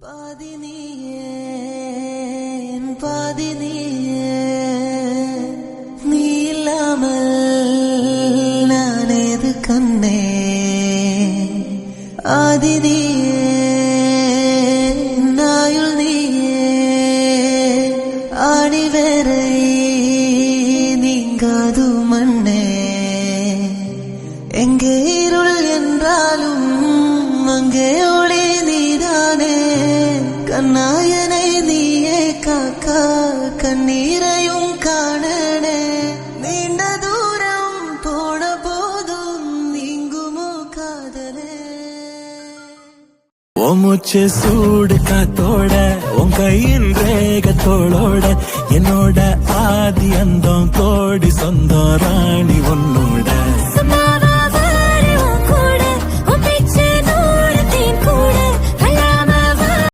பாதி நீயே பாதி நீயே நீ இல்லாமல் நான் ஏது கண்ணே ஆதி நீயே நாயுள் நீயே ஆணி வேரை நீங்காது மண்ணே எங்கே இருள் என்றாலும் அங்கே ஒளி நீதானே கண்ணாயனை நீயே காக்கா கண்ணீரையும் காணனே நீண்ட தூரம் போன போதும் நீங்குமோ காதலே ஓ மூச்சு சூடு காத்தோட உன் கையின் ரேகத்தோளோட என்னோட ஆதி அந்தம் கோடி சொந்தம் ராணி உன்னோட